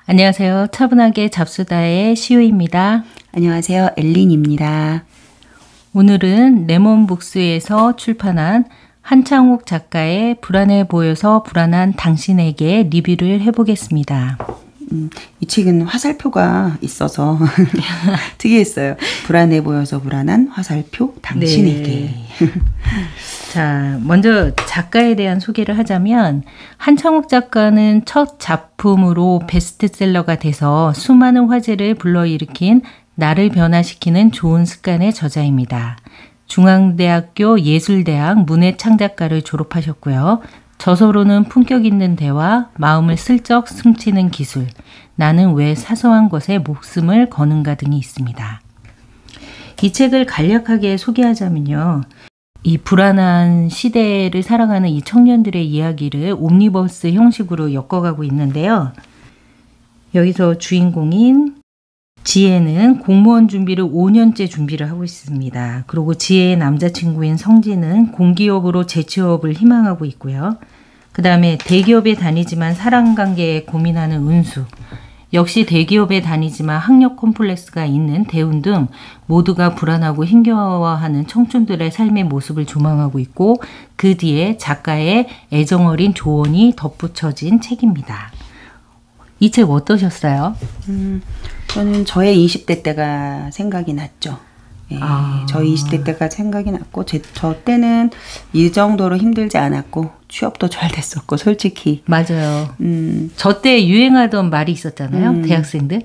안녕하세요. 차분하게 잡수다의 시우입니다. 안녕하세요. 엘린입니다. 오늘은 레몬북스에서 출판한 한창욱 작가의 불안해 보여서 불안한 당신에게 리뷰를 해보겠습니다. 이 책은 화살표가 있어서 특이했어요. 불안해 보여서 불안한 화살표 당신에게. 네. 자, 먼저 작가에 대한 소개를 하자면 한창욱 작가는 첫 작품으로 베스트셀러가 돼서 수많은 화제를 불러일으킨 나를 변화시키는 좋은 습관의 저자입니다. 중앙대학교 예술대학 문해창작과를 졸업하셨고요. 저서로는 품격 있는 대화, 마음을 슬쩍 스치는 기술, 나는 왜 사소한 것에 목숨을 거는가 등이 있습니다. 이 책을 간략하게 소개하자면요. 이 불안한 시대를 살아가는 이 청년들의 이야기를 옴니버스 형식으로 엮어가고 있는데요. 여기서 주인공인 지혜는 공무원 준비를 5년째 준비를 하고 있습니다. 그리고 지혜의 남자친구인 성진은 공기업으로 재취업을 희망하고 있고요. 그 다음에 대기업에 다니지만 사랑관계에 고민하는 은수, 역시 대기업에 다니지만 학력 콤플렉스가 있는 대운 등 모두가 불안하고 힘겨워하는 청춘들의 삶의 모습을 조망하고 있고, 그 뒤에 작가의 애정어린 조언이 덧붙여진 책입니다. 이 책 어떠셨어요? 저는 저의 20대 때가 생각이 났죠. 예, 저희 20대 때가 생각이 났고 저 때는 이 정도로 힘들지 않았고 취업도 잘 됐었고 솔직히. 맞아요. 저 때 유행하던 말이 있었잖아요. 대학생들.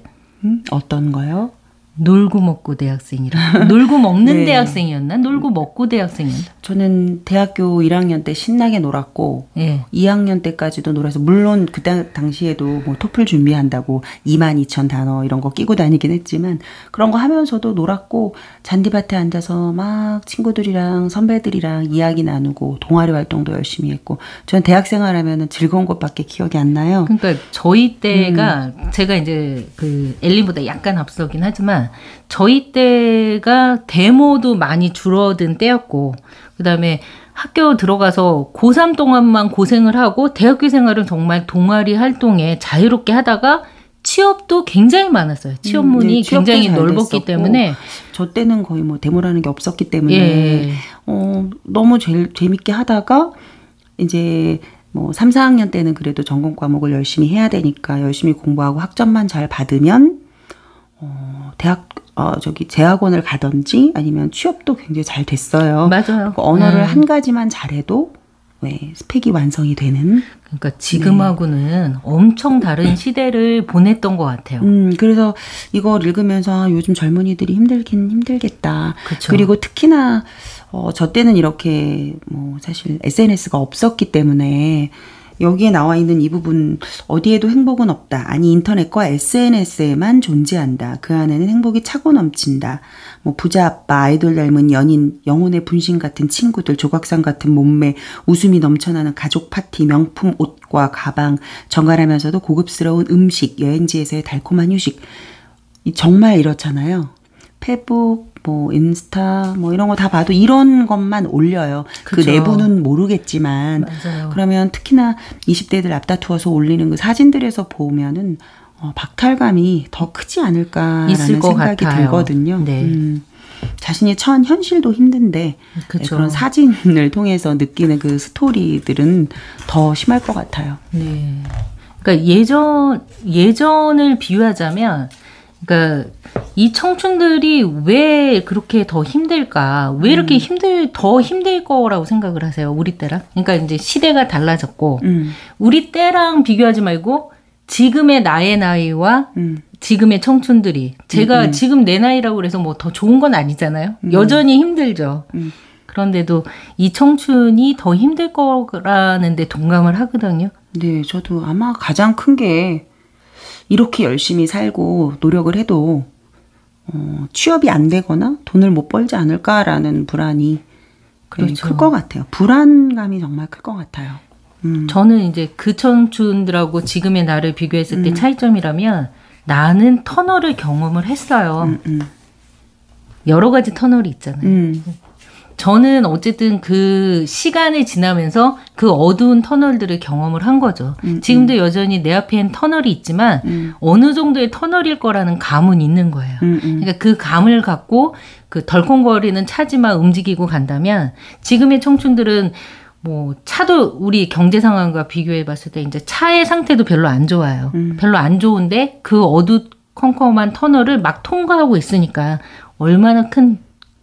어떤 거요? 놀고 먹고 대학생이라. 놀고 먹는 네. 대학생이었나? 놀고 먹고 대학생이었나? 저는 대학교 1학년 때 신나게 놀았고 예. 2학년 때까지도 놀아서, 물론 그때 당시에도 뭐 토플 준비한다고 22,000 단어 이런 거 끼고 다니긴 했지만 그런 거 하면서도 놀았고, 잔디밭에 앉아서 막 친구들이랑 선배들이랑 이야기 나누고 동아리 활동도 열심히 했고, 저는 대학생활 하면은 즐거운 것밖에 기억이 안 나요. 그러니까 저희 때가 제가 이제 그 엘린보다 약간 앞서긴 하지만 저희 때가 데모도 많이 줄어든 때였고, 그 다음에 학교 들어가서 고3 동안만 고생을 하고 대학교 생활은 정말 동아리 활동에 자유롭게 하다가 취업도 굉장히 많았어요. 취업문이 네, 취업도 굉장히 잘 넓었기 됐었고, 때문에. 저 때는 거의 뭐 데모라는 게 없었기 때문에 예. 너무 재밌게 하다가 이제 뭐 3, 4학년 때는 그래도 전공 과목을 열심히 해야 되니까 열심히 공부하고 학점만 잘 받으면 재학원을 가든지 아니면 취업도 굉장히 잘 됐어요. 맞아요. 언어를 한 가지만 잘해도 스펙이 완성이 되는. 그러니까 지금하고는 엄청 다른 시대를 보냈던 것 같아요. 그래서 이걸 읽으면서 요즘 젊은이들이 힘들긴 힘들겠다. 그쵸. 그리고 특히나 저 때는 이렇게 뭐 사실 SNS가 없었기 때문에 여기에 나와 있는 이 부분, 어디에도 행복은 없다. 아니, 인터넷과 SNS에만 존재한다. 그 안에는 행복이 차고 넘친다. 뭐 부자 아빠, 아이돌 닮은 연인, 영혼의 분신 같은 친구들, 조각상 같은 몸매, 웃음이 넘쳐나는 가족 파티, 명품 옷과 가방, 정갈하면서도 고급스러운 음식, 여행지에서의 달콤한 휴식. 정말 이렇잖아요. 페북, 뭐 인스타 뭐 이런 거 다 봐도 이런 것만 올려요. 그쵸. 그 내부는 모르겠지만. 맞아요. 그러면 특히나 20대들 앞다투어서 올리는 그 사진들에서 보면은 박탈감이 더 크지 않을까라는 있을 것 생각이 같아요. 들거든요. 네. 자신이 처한 현실도 힘든데 그쵸. 그런 사진을 통해서 느끼는 그 스토리들은 더 심할 것 같아요. 네. 그러니까 예전을 비유하자면, 그러니까 이 청춘들이 왜 그렇게 더 힘들까? 왜 이렇게 더 힘들 거라고 생각을 하세요? 우리 때랑? 그러니까 이제 시대가 달라졌고, 우리 때랑 비교하지 말고 지금의 나의 나이와 지금의 청춘들이, 제가 지금 내 나이라고 그래서 뭐 더 좋은 건 아니잖아요. 여전히 힘들죠. 그런데도 이 청춘이 더 힘들 거라는 데 동감을 하거든요. 네, 저도 아마 가장 큰 게 이렇게 열심히 살고 노력을 해도 취업이 안 되거나 돈을 못 벌지 않을까라는 불안이 그렇죠. 클 것 같아요. 불안감이 정말 클 것 같아요. 저는 이제 그 청춘들하고 지금의 나를 비교했을 때 차이점이라면, 나는 터널을 경험을 했어요. 여러 가지 터널이 있잖아요. 저는 어쨌든 그 시간이 지나면서 그 어두운 터널들을 경험을 한 거죠. 지금도 여전히 내 앞엔 터널이 있지만 어느 정도의 터널일 거라는 감은 있는 거예요. 그러니까 그 감을 갖고 그 덜컹거리는 차지만 움직이고 간다면 지금의 청춘들은 뭐 차도 우리 경제 상황과 비교해 봤을 때 이제 차의 상태도 별로 안 좋아요. 별로 안 좋은데 그 어두컴컴한 터널을 막 통과하고 있으니까 얼마나 큰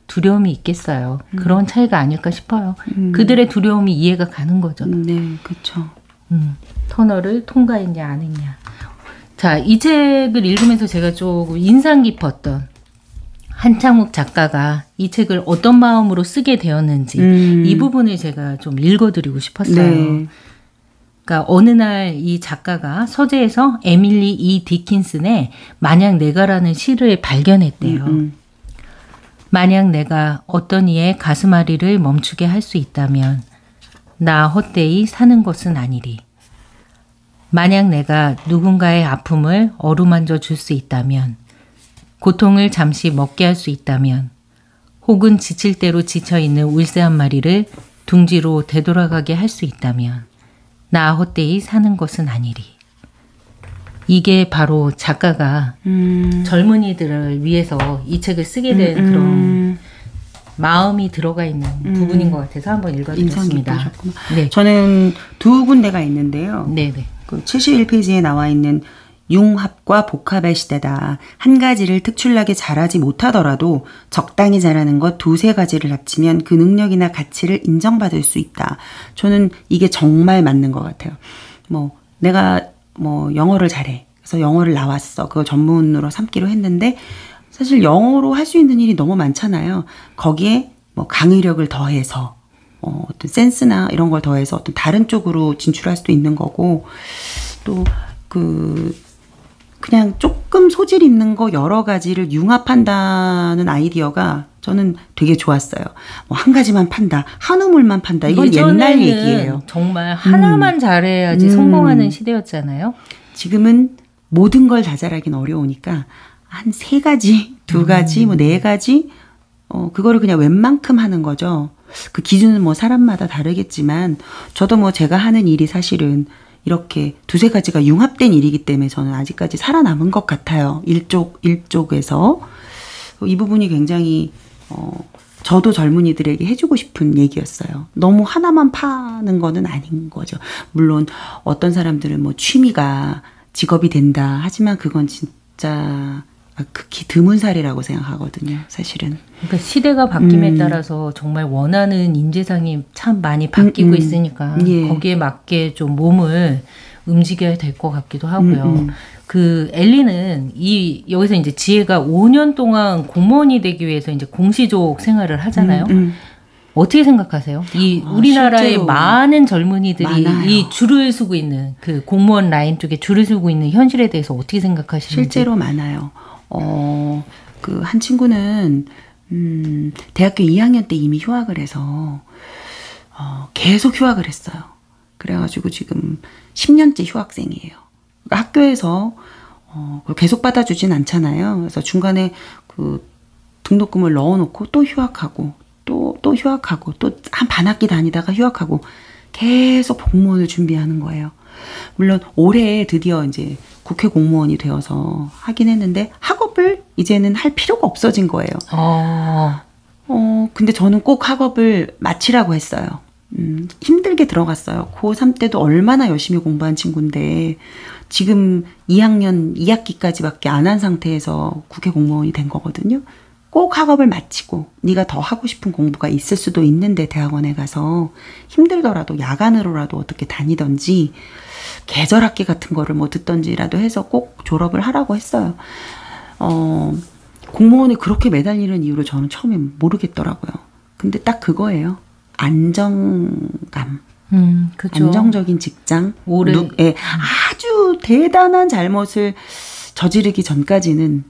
두려움이 있겠어요. 그런 차이가 아닐까 싶어요. 그들의 두려움이 이해가 가는 거죠. 네, 그렇죠. 터널을 통과했냐 안 했냐. 자, 이 책을 읽으면서 제가 조금 인상 깊었던 한창욱 작가가 이 책을 어떤 마음으로 쓰게 되었는지 이 부분을 제가 좀 읽어드리고 싶었어요. 네. 그러니까 어느 날 이 작가가 서재에서 에밀리 이 디킨슨의 만약 내가라는 시를 발견했대요. 만약 내가 어떤 이의 가슴앓이를 멈추게 할 수 있다면 나 헛되이 사는 것은 아니리. 만약 내가 누군가의 아픔을 어루만져 줄 수 있다면, 고통을 잠시 먹게 할 수 있다면, 혹은 지칠 대로 지쳐있는 울새 한 마리를 둥지로 되돌아가게 할 수 있다면 나 헛되이 사는 것은 아니리. 이게 바로 작가가 젊은이들을 위해서 이 책을 쓰게 된 그런 마음이 들어가 있는 부분인 것 같아서 한번 읽어드렸습니다. 네. 저는 두 군데가 있는데요. 네네. 그 71페이지에 나와 있는 융합과 복합의 시대다. 한 가지를 특출나게 잘하지 못하더라도 적당히 잘하는 것 두세 가지를 합치면 그 능력이나 가치를 인정받을 수 있다. 저는 이게 정말 맞는 것 같아요. 내가 영어를 잘해. 그래서 영어를 나왔어. 그걸 전문으로 삼기로 했는데 사실 영어로 할 수 있는 일이 너무 많잖아요. 거기에 강의력을 더해서 어떤 센스나 이런 걸 더해서 어떤 다른 쪽으로 진출할 수도 있는 거고 또 그냥 조금 소질 있는 거 여러 가지를 융합한다는 아이디어가 저는 되게 좋았어요. 한 가지만 판다, 한 우물만 판다. 이건 옛날 얘기예요. 정말 하나만 잘해야지 성공하는 시대였잖아요. 지금은 모든 걸 다 잘하긴 어려우니까 한 3가지, 2가지, 4가지 그거를 그냥 웬만큼 하는 거죠. 그 기준은 사람마다 다르겠지만 저도 제가 하는 일이 사실은 이렇게 2-3가지가 융합된 일이기 때문에 저는 아직까지 살아남은 것 같아요. 일쪽에서. 이 부분이 굉장히 저도 젊은이들에게 해주고 싶은 얘기였어요. 너무 하나만 파는 거는 아닌 거죠. 물론 어떤 사람들은 취미가 직업이 된다. 하지만 그건 진짜 극히 드문 사례라고 생각하거든요. 사실은. 그러니까 시대가 바뀜에 따라서 정말 원하는 인재상이 참 많이 바뀌고 있으니까 예. 거기에 맞게 좀 몸을 움직여야 될 것 같기도 하고요. 그 엘리는 여기서 이제 지혜가 5년 동안 공무원이 되기 위해서 이제 공시족 생활을 하잖아요. 어떻게 생각하세요? 우리나라의 실제로 많은 젊은이들이 많아요. 이 줄을 서고 있는 그 공무원 라인 쪽에 줄을 서고 있는 현실에 대해서 어떻게 생각하시는지? 실제로 많아요. 한 친구는 대학교 2학년 때 이미 휴학을 해서 계속 휴학을 했어요. 그래가지고 지금 10년째 휴학생이에요. 그러니까 학교에서 그걸 계속 받아주진 않잖아요. 그래서 중간에 그 등록금을 넣어놓고 또 휴학하고 또 휴학하고 또 한 반학기 다니다가 휴학하고 계속 공무원을 준비하는 거예요. 물론 올해 드디어 이제 국회 공무원이 되어서 하긴 했는데 학업을 이제는 할 필요가 없어진 거예요. 근데 저는 꼭 학업을 마치라고 했어요. 힘들게 들어갔어요. 고3 때도 얼마나 열심히 공부한 친구인데 지금 2학년 2학기까지밖에 안 한 상태에서 국회 공무원이 된 거거든요. 꼭 학업을 마치고 네가 더 하고 싶은 공부가 있을 수도 있는데 대학원에 가서 힘들더라도 야간으로라도 어떻게 다니던지 계절 학기 같은 거를 듣던지라도 해서 꼭 졸업을 하라고 했어요. 공무원이 그렇게 매달리는 이유를 저는 처음에 모르겠더라고요. 근데 딱 그거예요. 안정감. 그렇죠. 안정적인 직장. 아주 대단한 잘못을 저지르기 전까지는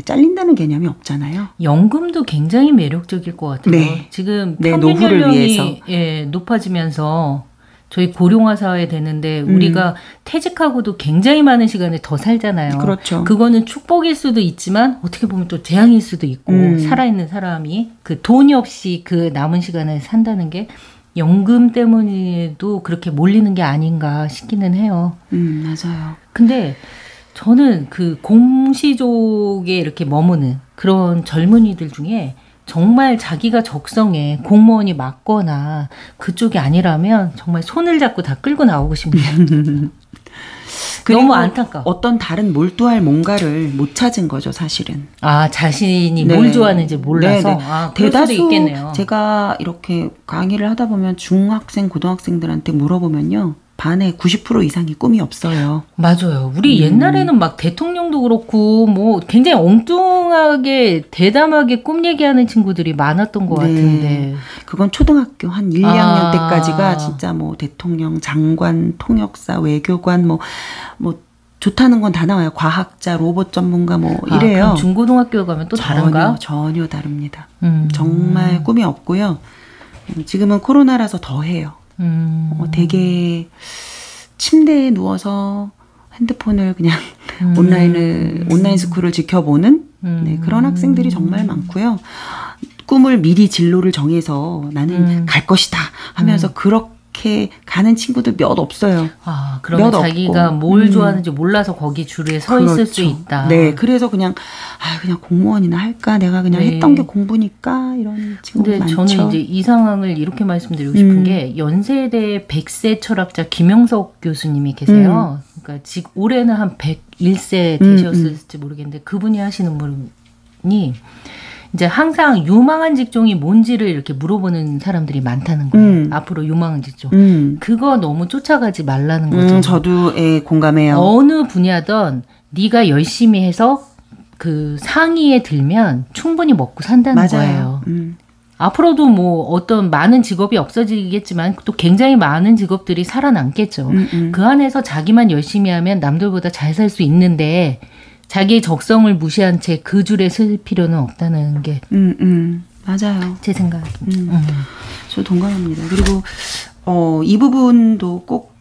잘린다는 개념이 없잖아요. 연금도 굉장히 매력적일 것 같아요. 네. 지금 네, 평균 노후를 연령이 위해서. 높아지면서 저희 고령화 사회 되는데 우리가 퇴직하고도 굉장히 많은 시간을 더 살잖아요. 그렇죠. 그거는 축복일 수도 있지만 어떻게 보면 또 재앙일 수도 있고 살아있는 사람이 그 돈이 없이 그 남은 시간을 산다는 게 연금 때문에도 그렇게 몰리는 게 아닌가 싶기는 해요. 맞아요. 근데 저는 그 공시족에 이렇게 머무는 그런 젊은이들 중에 정말 자기가 적성에 공무원이 맞거나 그쪽이 아니라면 정말 손을 잡고 다 끌고 나오고 싶네요. 너무 안타까워. 어떤 다른 몰두할 뭔가를 못 찾은 거죠, 사실은. 아, 자신이 네. 뭘 좋아하는지 몰라서? 네네. 아, 그럴 수도 있겠네요. 제가 이렇게 강의를 하다 보면 중학생, 고등학생들한테 물어보면요. 반에 90% 이상이 꿈이 없어요. 맞아요. 우리 옛날에는 막 대통령도 그렇고 뭐 굉장히 엉뚱하게 대담하게 꿈 얘기하는 친구들이 많았던 것 같은데. 그건 초등학교 한 1, 2학년 때까지가 진짜 뭐 대통령, 장관, 통역사, 외교관 뭐 좋다는 건 다 나와요. 과학자, 로봇 전문가 뭐 이래요. 그럼 중고등학교 가면 또 다른가? 전혀 다릅니다. 정말 꿈이 없고요. 지금은 코로나라서 더 해요. 되게 침대에 누워서 핸드폰을 그냥 온라인 스쿨을 지켜보는 그런 학생들이 정말 많고요. 꿈을 미리 진로를 정해서 나는 갈 것이다 하면서 그렇게 가는 친구들 몇 없어요. 아, 그러면 자기가 뭘 좋아하는지 몰라서 거기 줄에 서 있을 수 있다. 네, 그래서 그냥 공무원이나 할까? 내가 그냥 했던 게 공부니까 이런 친구들 많죠. 근데 저는 이제 이 상황을 이렇게 말씀드리고 싶은 게 연세대 100세 철학자 김영석 교수님이 계세요. 그러니까 올해는 한 101세 되셨을지 모르겠는데 그분이 하시는 분이 이제 항상 유망한 직종이 뭔지를 이렇게 물어보는 사람들이 많다는 거예요. 앞으로 유망한 직종. 그거 너무 쫓아가지 말라는 거죠. 저도 공감해요. 어느 분야든 네가 열심히 해서 그 상위에 들면 충분히 먹고 산다는 거예요. 앞으로도 뭐 어떤 많은 직업이 없어지겠지만 또 굉장히 많은 직업들이 살아남겠죠. 그 안에서 자기만 열심히 하면 남들보다 잘 살 수 있는데 자기의 적성을 무시한 채 그 줄에 설 필요는 없다는 게 맞아요. 제 생각입니다. 저 동감합니다. 그리고 이 부분도 꼭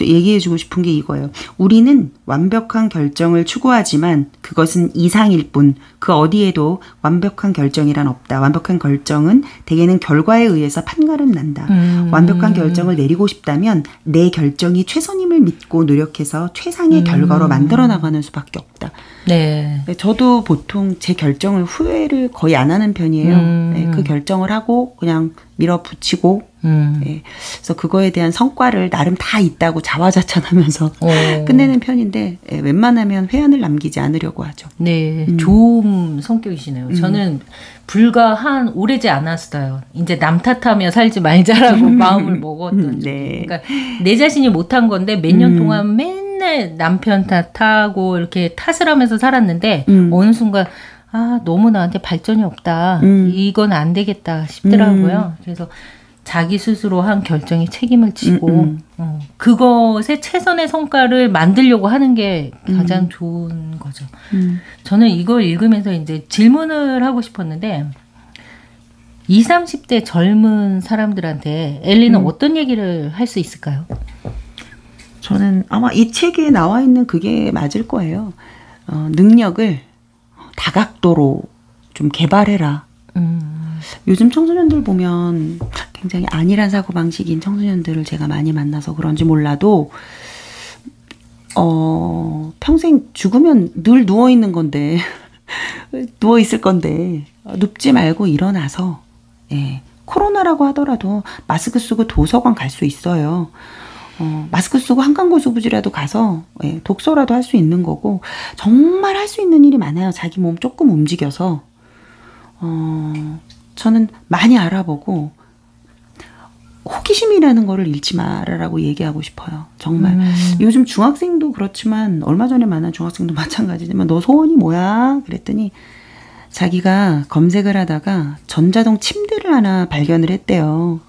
얘기해주고 싶은 게 이거예요. 우리는 완벽한 결정을 추구하지만 그것은 이상일 뿐 그 어디에도 완벽한 결정이란 없다. 완벽한 결정은 대개는 결과에 의해서 판가름 난다. 완벽한 결정을 내리고 싶다면 내 결정이 최선임을 믿고 노력해서 최상의 결과로 만들어 나가는 수밖에 없다. 네. 저도 보통 제 결정을 후회를 거의 안 하는 편이에요. 그 결정을 하고 그냥 밀어붙이고 그래서 그거에 대한 성과를 나름 다 있다고 자화자찬하면서 끝내는 편인데 웬만하면 회한을 남기지 않으려고 하죠. 네, 좋은 성격이시네요. 저는 불과 오래지 않았어요. 이제 남 탓하며 살지 말자라고 마음을 먹었던. 네. 그러니까 내 자신이 못한 건데 몇 년 동안 맨날 남편 탓하고 이렇게 탓을 하면서 살았는데 어느 순간 너무 나한테 발전이 없다. 이건 안 되겠다 싶더라고요. 그래서 자기 스스로 한 결정에 책임을 지고 그것에 최선의 성과를 만들려고 하는 게 가장 좋은 거죠. 저는 이걸 읽으면서 이제 질문을 하고 싶었는데 20, 30대 젊은 사람들한테 엘리는 어떤 얘기를 할 수 있을까요? 저는 아마 이 책에 나와 있는 그게 맞을 거예요. 능력을 다각도로 좀 개발해라. 요즘 청소년들 보면 굉장히 안일한 사고방식인 청소년들을 제가 많이 만나서 그런지 몰라도 평생 죽으면 늘 누워있는 건데 누워있을 건데 눕지 말고 일어나서 코로나라고 하더라도 마스크 쓰고 도서관 갈 수 있어요. 마스크 쓰고 한강고수부지라도 가서 독서라도 할 수 있는 거고 정말 할 수 있는 일이 많아요. 자기 몸 조금 움직여서 저는 많이 알아보고 호기심이라는 거를 잃지 말아라고 얘기하고 싶어요. 정말. 요즘 중학생도 그렇지만 얼마 전에 만난 중학생도 마찬가지지만 너 소원이 뭐야? 그랬더니 자기가 검색을 하다가 전자동 침대를 하나 발견을 했대요.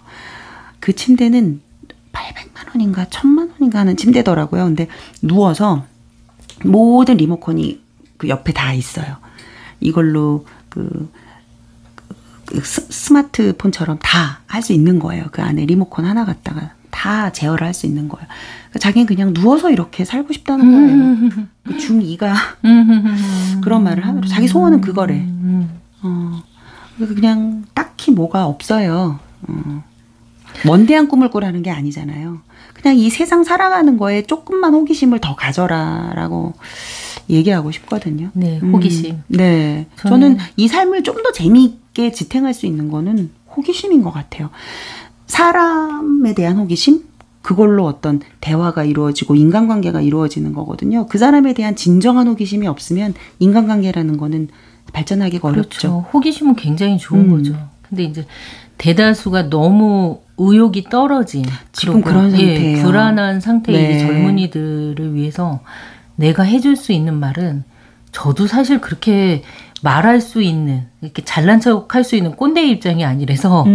그 침대는 800만 원인가 1000만 원인가 하는 침대더라고요. 근데 누워서 모든 리모컨이 그 옆에 다 있어요. 이걸로 스마트폰처럼 다 할 수 있는 거예요. 그 안에 리모컨 하나 갖다가 다 제어를 할 수 있는 거예요. 그러니까 자기는 그냥 누워서 이렇게 살고 싶다는 거예요. 그 중2가 그런 말을 하더라고요. 자기 소원은 그거래. 그냥 딱히 뭐가 없어요. 먼데한 꿈을 꾸라는 게 아니잖아요. 그냥 이 세상 살아가는 거에 조금만 호기심을 더 가져라라고 얘기하고 싶거든요. 네, 호기심. 네, 저는 이 삶을 좀 더 재미있게 지탱할 수 있는 거는 호기심인 것 같아요. 사람에 대한 호기심? 그걸로 어떤 대화가 이루어지고 인간관계가 이루어지는 거거든요. 그 사람에 대한 진정한 호기심이 없으면 인간관계라는 거는 발전하기가 그렇죠. 어렵죠. 호기심은 굉장히 좋은 거죠. 근데 이제 대다수가 너무 의욕이 떨어진 지금 그런 상태예요. 불안한 상태의 네. 젊은이들을 위해서 내가 해줄 수 있는 말은 저도 사실 그렇게 말할 수 있는 이렇게 잘난 척 할 수 있는 꼰대 입장이 아니라서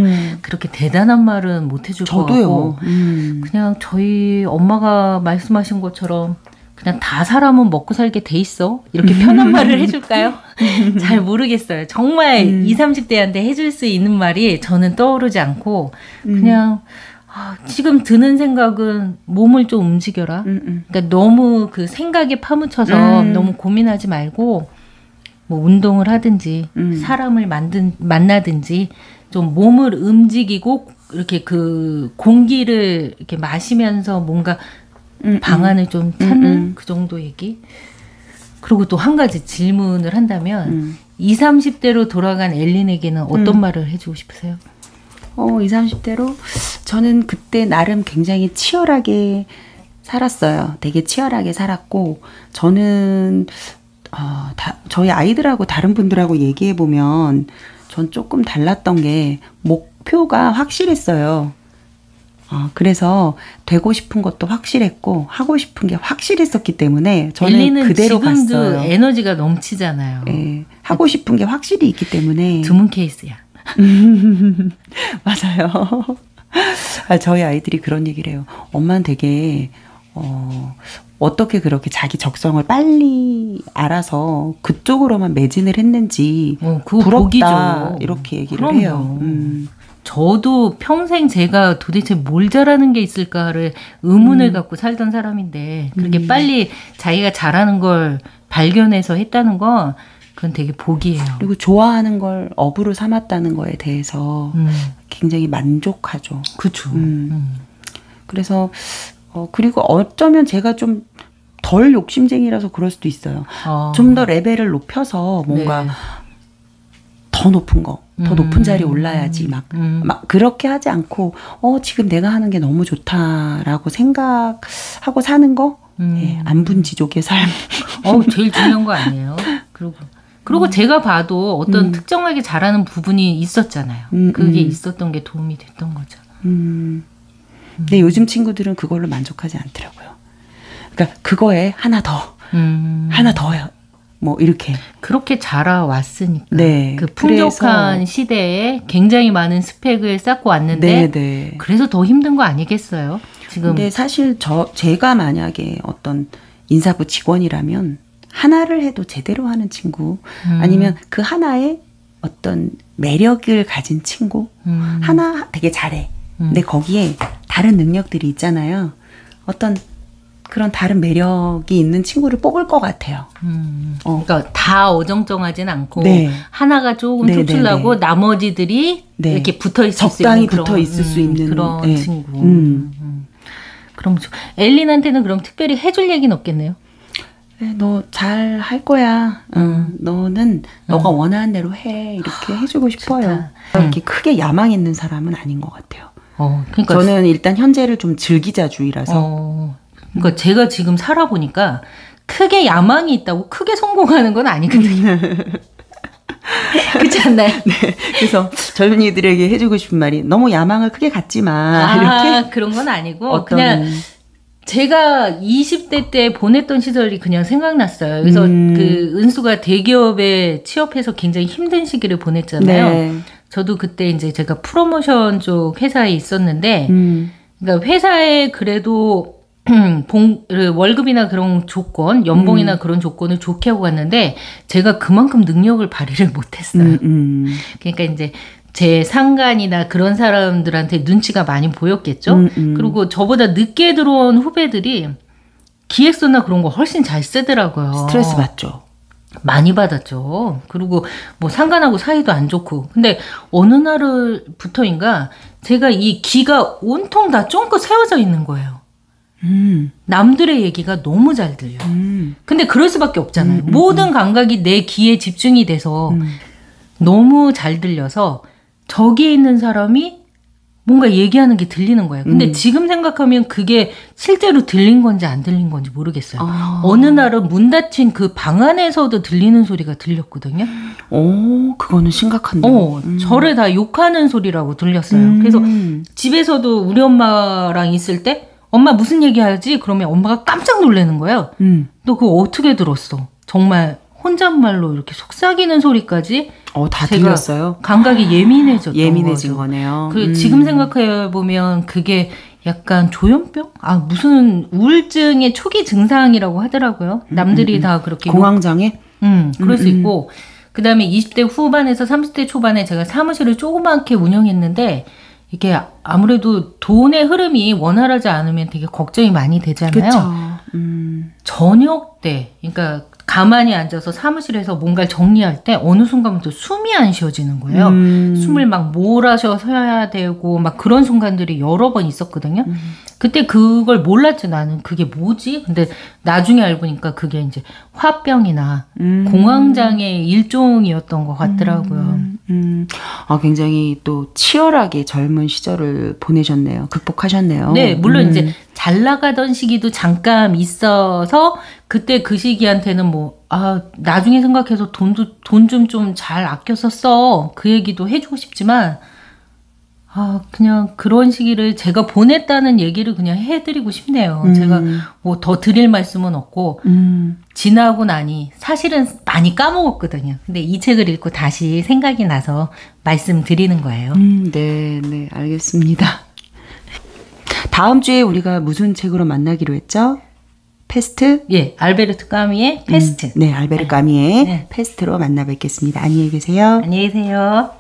그렇게 대단한 말은 못 해줄 것 같고 그냥 저희 엄마가 말씀하신 것처럼 그냥 다 사람은 먹고 살게 돼 있어. 이렇게 편한 말을 해줄까요? 잘 모르겠어요. 정말 20, 30대한테 해줄 수 있는 말이 저는 떠오르지 않고 그냥 지금 드는 생각은 몸을 좀 움직여라. 그러니까 너무 그 생각에 파묻혀서 너무 고민하지 말고 뭐 운동을 하든지 사람을 만나든지 좀 몸을 움직이고 이렇게 그 공기를 이렇게 마시면서 뭔가 방안을 좀 찾는 그 정도 얘기. 그리고 또 한 가지 질문을 한다면 20, 30대로 돌아간 엘린에게는 어떤 말을 해주고 싶으세요? 20, 30대로 저는 그때 나름 굉장히 치열하게 살았어요. 되게 치열하게 살았고 저는 저희 아이들하고 다른 분들하고 얘기해 보면 전 조금 달랐던 게 목표가 확실했어요. 그래서 되고 싶은 것도 확실했고 하고 싶은 게 확실했었기 때문에 저는 엘리는 그대로 지금도 갔어요. 에너지가 넘치잖아요. 네, 하고 싶은 게 확실히 있기 때문에 드문 케이스야. 맞아요. 저희 아이들이 그런 얘기를 해요. 엄마는 되게 어떻게 그렇게 자기 적성을 빨리 알아서 그쪽으로만 매진을 했는지 그거 부럽다 복이죠. 이렇게 얘기를 그럼요. 해요. 저도 평생 제가 도대체 뭘 잘하는 게 있을까를 의문을 갖고 살던 사람인데 그렇게 빨리 자기가 잘하는 걸 발견해서 했다는 건 그건 되게 복이에요. 그리고 좋아하는 걸 업으로 삼았다는 거에 대해서 굉장히 만족하죠. 그렇죠. 그래서 그리고 어쩌면 제가 좀 덜 욕심쟁이라서 그럴 수도 있어요. 좀 더 레벨을 높여서 뭔가 네. 더 높은 거, 더 높은 자리에 올라야지 막 그렇게 하지 않고 지금 내가 하는 게 너무 좋다라고 생각하고 사는 거 안분지족의 삶. 제일 중요한 거 아니에요. 그리고 제가 봐도 어떤 특정하게 잘하는 부분이 있었잖아요. 그게 있었던 게 도움이 됐던 거죠. 근데 요즘 친구들은 그걸로 만족하지 않더라고요. 그러니까 그거에 하나 더요. 뭐 이렇게 그렇게 자라왔으니까 네, 그 풍족한 시대에 굉장히 많은 스펙을 쌓고 왔는데 네. 그래서 더 힘든 거 아니겠어요? 지금. 근데 사실 제가 만약에 어떤 인사부 직원이라면 하나를 해도 제대로 하는 친구 아니면 그 하나에 어떤 매력을 가진 친구 하나 되게 잘해. 근데 거기에 다른 능력들이 있잖아요. 어떤 그런 다른 매력이 있는 친구를 뽑을 것 같아요. 그러니까 다 어정쩡하진 않고 네. 하나가 조금 네, 특출나고 네, 네. 나머지들이 네. 이렇게 붙어 있을 적당히 수 있는 붙어 있을 수 있는 그런 네. 친구. 그럼 엘린한테는 그럼 특별히 해줄 얘기는 없겠네요. 너 잘 할 거야. 너는 너가 원하는 대로 해. 이렇게 해주고 싶어요. 이렇게 크게 야망 있는 사람은 아닌 것 같아요. 그러니까 저는 일단 현재를 좀 즐기자주의라서. 그러니까 제가 지금 살아보니까 크게 야망이 있다고 크게 성공하는 건 아니거든요. 그렇지 않나요? 네. 그래서 젊은이들에게 해주고 싶은 말이 너무 야망을 크게 갖지 마. 이렇게 그런 건 아니고 그냥 제가 20대 때 보냈던 시절이 그냥 생각났어요. 그래서 그 은수가 대기업에 취업해서 굉장히 힘든 시기를 보냈잖아요. 네. 저도 그때 이제 제가 프로모션 쪽 회사에 있었는데 그러니까 회사에 그래도 월급이나 그런 조건, 연봉이나 그런 조건을 좋게 하고 갔는데 제가 그만큼 능력을 발휘를 못했어요. 그러니까 이제 제 상간이나 그런 사람들한테 눈치가 많이 보였겠죠. 그리고 저보다 늦게 들어온 후배들이 기획서나 그런 거 훨씬 잘 쓰더라고요. 스트레스 받죠. 많이 받았죠. 그리고 뭐 상관하고 사이도 안 좋고. 근데 어느 날부터인가 제가 이 귀가 온통 다 쫑긋 세워져 있는 거예요. 남들의 얘기가 너무 잘 들려요. 근데 그럴 수밖에 없잖아요. 모든 감각이 내 귀에 집중이 돼서 너무 잘 들려서 저기에 있는 사람이 뭔가 얘기하는 게 들리는 거예요. 근데 지금 생각하면 그게 실제로 들린 건지 안 들린 건지 모르겠어요. 어느 날은 문 닫힌 그 방 안에서도 들리는 소리가 들렸거든요. 오, 그거는 심각한데요. 저를 다 욕하는 소리라고 들렸어요. 그래서 집에서도 우리 엄마랑 있을 때 엄마 무슨 얘기하지? 그러면 엄마가 깜짝 놀라는 거예요. 너 그거 어떻게 들었어? 정말 혼잣말로 이렇게 속삭이는 소리까지 다 들렸어요? 감각이 예민해진 거죠. 거네요. 그리고 지금 생각해보면 그게 약간 조현병? 무슨 우울증의 초기 증상이라고 하더라고요. 남들이 다 그렇게. 공황장애? 그럴 수 있고. 그 다음에 20대 후반에서 30대 초반에 제가 사무실을 조그맣게 운영했는데 이게 아무래도 돈의 흐름이 원활하지 않으면 되게 걱정이 많이 되잖아요. 저녁 때, 그러니까 가만히 앉아서 사무실에서 뭔가를 정리할 때 어느 순간부터 숨이 안 쉬어지는 거예요. 숨을 막 몰아서 쉬어야 되고 막 그런 순간들이 여러 번 있었거든요. 그때 그걸 몰랐지 나는. 그게 뭐지? 근데 나중에 알고 보니까 그게 이제 화병이나 공황장애 일종이었던 것 같더라고요. 굉장히 또 치열하게 젊은 시절을 보내셨네요. 극복하셨네요. 네, 물론 이제 잘 나가던 시기도 잠깐 있어서 그때 그 시기한테는 나중에 생각해서 돈 좀 잘 아껴서 써. 그 얘기도 해주고 싶지만, 그냥 그런 시기를 제가 보냈다는 얘기를 그냥 해드리고 싶네요. 제가 뭐 더 드릴 말씀은 없고, 지나고 나니 사실은 많이 까먹었거든요. 근데 이 책을 읽고 다시 생각이 나서 말씀드리는 거예요. 네, 알겠습니다. 다음 주에 우리가 무슨 책으로 만나기로 했죠? 패스트? 예, 알베르트 까미의 패스트. 네, 알베르트 까미의 패스트로 만나 뵙겠습니다. 안녕히 계세요. 안녕히 계세요.